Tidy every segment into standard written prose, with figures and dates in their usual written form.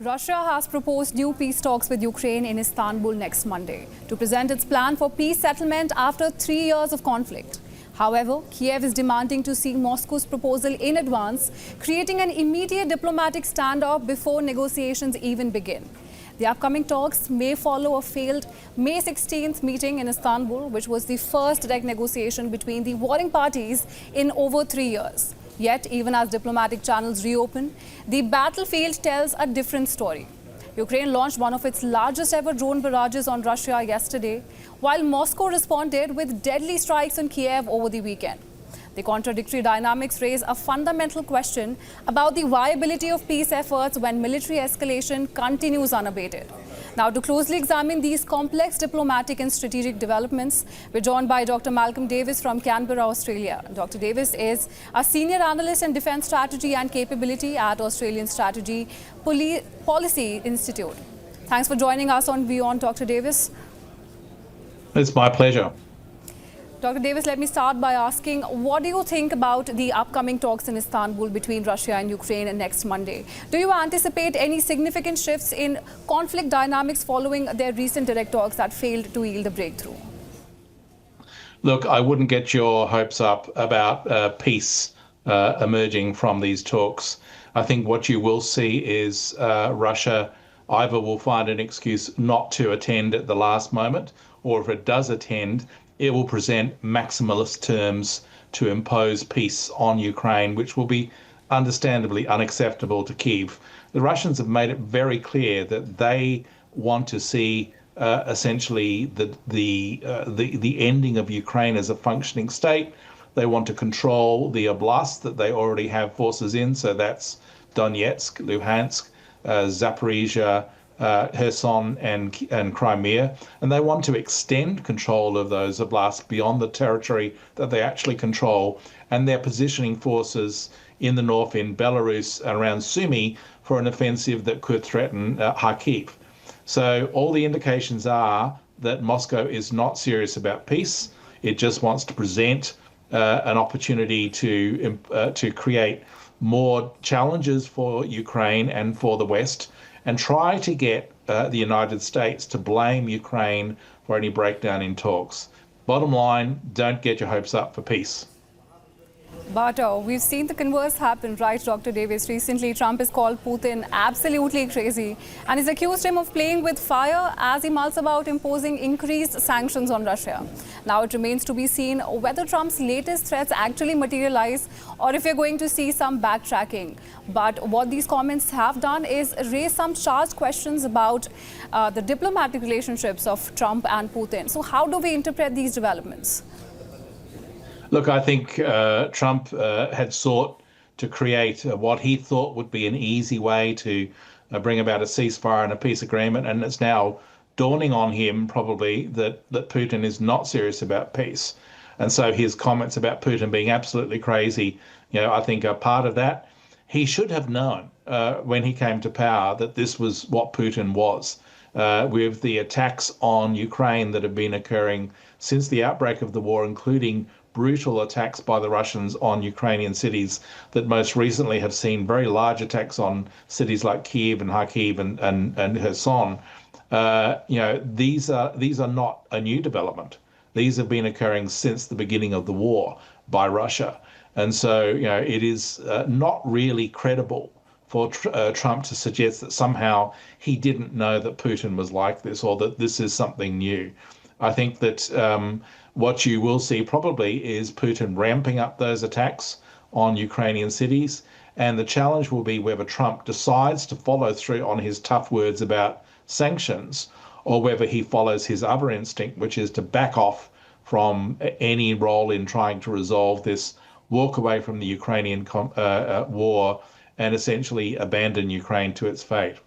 Russia has proposed new peace talks with Ukraine in Istanbul next Monday to present its plan for peace settlement after 3 years of conflict. However, Kiev is demanding to see Moscow's proposal in advance, creating an immediate diplomatic standoff before negotiations even begin. The upcoming talks may follow a failed May 16th meeting in Istanbul, which was the first direct negotiation between the warring parties in over 3 years. Yet, even as diplomatic channels reopen, the battlefield tells a different story. Ukraine launched one of its largest ever drone barrages on Russia yesterday, while Moscow responded with deadly strikes on Kiev over the weekend. The contradictory dynamics raise a fundamental question about the viability of peace efforts when military escalation continues unabated. Now, to closely examine these complex diplomatic and strategic developments, we're joined by Dr. Malcolm Davis from Canberra, Australia. Dr. Davis is a senior analyst in defence strategy and capability at Australian Strategy Policy Institute. Thanks for joining us on WION, Dr. Davis. It's my pleasure. Dr. Davis, let me start by asking, what do you think about the upcoming talks in Istanbul between Russia and Ukraine next Monday? Do you anticipate any significant shifts in conflict dynamics following their recent direct talks that failed to yield a breakthrough? Look, I wouldn't get your hopes up about peace emerging from these talks. I think what you will see is Russia either will find an excuse not to attend at the last moment, or if it does attend, it will present maximalist terms to impose peace on Ukraine, which will be understandably unacceptable to Kyiv. The Russians have made it very clear that they want to see essentially the ending of Ukraine as a functioning state. They want to control the oblasts that they already have forces in, so that's Donetsk, Luhansk, Zaporizhia, Kherson and Crimea, and they want to extend control of those oblasts beyond the territory that they actually control, and they're positioning forces in the north in Belarus around Sumy for an offensive that could threaten Kharkiv. So all the indications are that Moscow is not serious about peace. It just wants to present an opportunity to create more challenges for Ukraine and for the West, and try to get the United States to blame Ukraine for any breakdown in talks. Bottom line, don't get your hopes up for peace. But we've seen the converse happen, right, Dr. Davis? Recently, Trump has called Putin absolutely crazy and has accused him of playing with fire as he mulls about imposing increased sanctions on Russia. Now, it remains to be seen whether Trump's latest threats actually materialize or if we're going to see some backtracking. But what these comments have done is raise some charged questions about the diplomatic relationships of Trump and Putin. So how do we interpret these developments? Look, I think Trump had sought to create what he thought would be an easy way to bring about a ceasefire and a peace agreement, and it's now dawning on him probably that Putin is not serious about peace. And so his comments about Putin being absolutely crazy, I think are part of that. He should have known when he came to power that this was what Putin was. With the attacks on Ukraine that have been occurring since the outbreak of the war, including brutal attacks by the Russians on Ukrainian cities that most recently have seen very large attacks on cities like Kyiv and Kharkiv and Kherson. These are not a new development. These have been occurring since the beginning of the war by Russia. And so, it is not really credible for Trump to suggest that somehow he didn't know that Putin was like this or that this is something new. I think that what you will see probably is Putin ramping up those attacks on Ukrainian cities, and the challenge will be whether Trump decides to follow through on his tough words about sanctions, or whether he follows his other instinct, which is to back off from any role in trying to resolve this, walk away from the Ukrainian war, and essentially abandon Ukraine to its fate.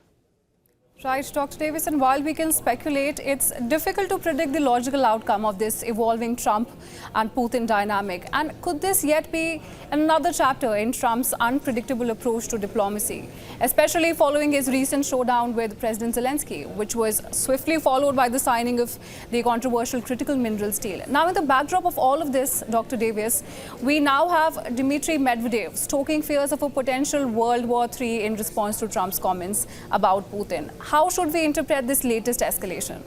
Right, Dr. Davis, and while we can speculate, it's difficult to predict the logical outcome of this evolving Trump and Putin dynamic. And could this yet be another chapter in Trump's unpredictable approach to diplomacy, especially following his recent showdown with President Zelensky, which was swiftly followed by the signing of the controversial critical minerals deal? Now, in the backdrop of all of this, Dr. Davis, we now have Dmitry Medvedev stoking fears of a potential World War III in response to Trump's comments about Putin. How should we interpret this latest escalation?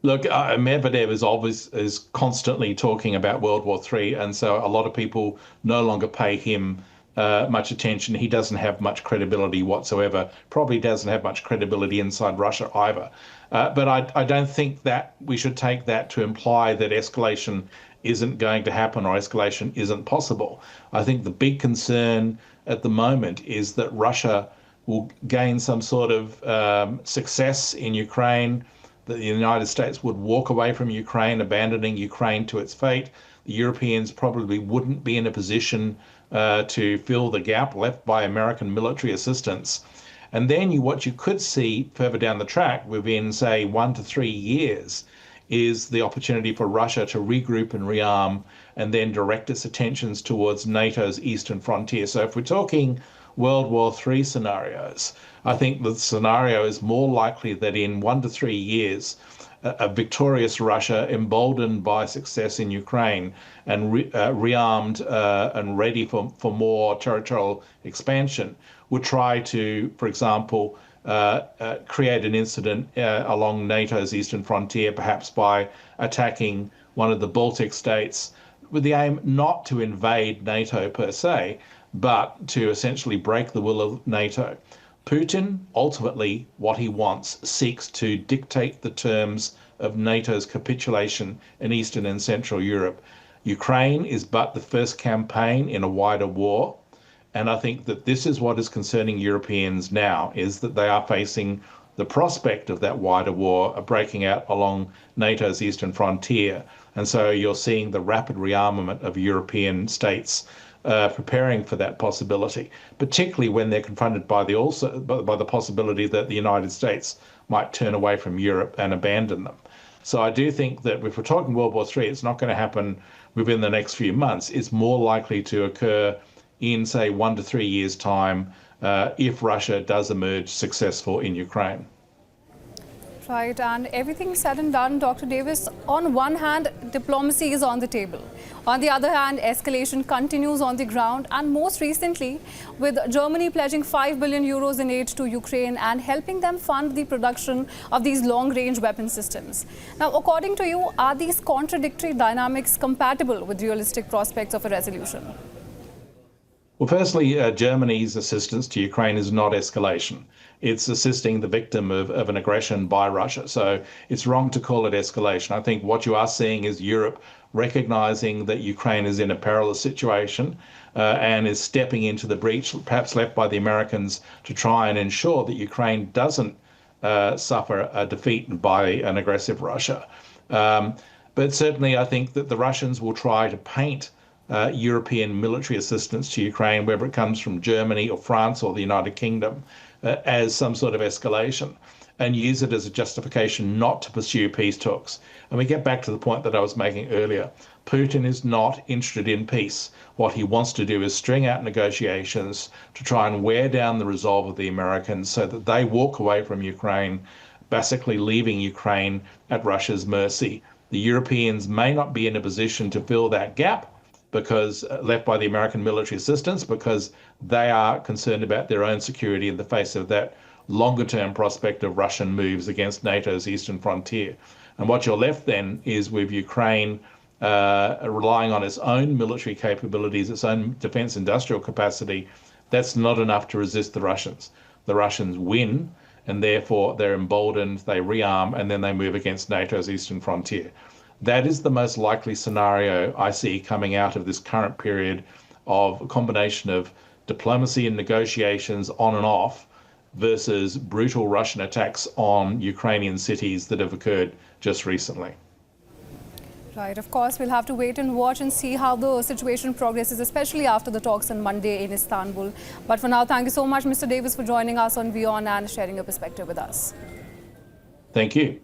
Look, Medvedev is constantly talking about World War III, and so a lot of people no longer pay him much attention. He doesn't have much credibility whatsoever, probably doesn't have much credibility inside Russia either. But I don't think that we should take that to imply that escalation isn't going to happen or escalation isn't possible. I think the big concern at the moment is that Russia will gain some sort of success in Ukraine, that the United States would walk away from Ukraine, abandoning Ukraine to its fate. The Europeans probably wouldn't be in a position to fill the gap left by American military assistance. And then what you could see further down the track within, say, 1 to 3 years is the opportunity for Russia to regroup and rearm and then direct its attentions towards NATO's eastern frontier. So if we're talking World War III scenarios, I think the scenario is more likely that in 1 to 3 years, a victorious Russia, emboldened by success in Ukraine and rearmed and ready for more territorial expansion, would try to, for example, create an incident along NATO's eastern frontier, perhaps by attacking one of the Baltic states, with the aim not to invade NATO per se, but to essentially break the will of NATO. Putin, ultimately, what he wants, seeks to dictate the terms of NATO's capitulation in Eastern and Central Europe. Ukraine is but the first campaign in a wider war. And I think that this is what is concerning Europeans now, is that they are facing the prospect of that wider war breaking out along NATO's eastern frontier. And so you're seeing the rapid rearmament of European states preparing for that possibility, particularly when they're confronted by the possibility that the United States might turn away from Europe and abandon them. So I do think that if we're talking World War III, it's not going to happen within the next few months. It's more likely to occur in, say, 1 to 3 years' time if Russia does emerge successful in Ukraine. Right, and everything said and done, Dr. Davis, on one hand, diplomacy is on the table. On the other hand, escalation continues on the ground, and most recently, with Germany pledging 5 billion euros in aid to Ukraine and helping them fund the production of these long-range weapon systems. Now, according to you, are these contradictory dynamics compatible with realistic prospects of a resolution? Well, firstly, Germany's assistance to Ukraine is not escalation. It's assisting the victim of an aggression by Russia. So it's wrong to call it escalation. I think what you are seeing is Europe recognizing that Ukraine is in a perilous situation and is stepping into the breach, perhaps left by the Americans, to try and ensure that Ukraine doesn't suffer a defeat by an aggressive Russia. But certainly I think that the Russians will try to paint European military assistance to Ukraine, whether it comes from Germany or France or the United Kingdom, as some sort of escalation, and use it as a justification not to pursue peace talks. And we get back to the point that I was making earlier. Putin is not interested in peace. What he wants to do is string out negotiations to try and wear down the resolve of the Americans so that they walk away from Ukraine, basically leaving Ukraine at Russia's mercy. The Europeans may not be in a position to fill that gap, because left by the American military assistance, because they are concerned about their own security in the face of that longer-term prospect of Russian moves against NATO's eastern frontier. And what you're left then is with Ukraine relying on its own military capabilities, its own defense industrial capacity. That's not enough to resist the Russians. The Russians win, and therefore they're emboldened, they rearm, and then they move against NATO's eastern frontier. That is the most likely scenario I see coming out of this current period of a combination of diplomacy and negotiations on and off versus brutal Russian attacks on Ukrainian cities that have occurred just recently. Right, of course, we'll have to wait and watch and see how the situation progresses, especially after the talks on Monday in Istanbul. But for now, thank you so much, Mr. Davis, for joining us on WION and sharing your perspective with us. Thank you.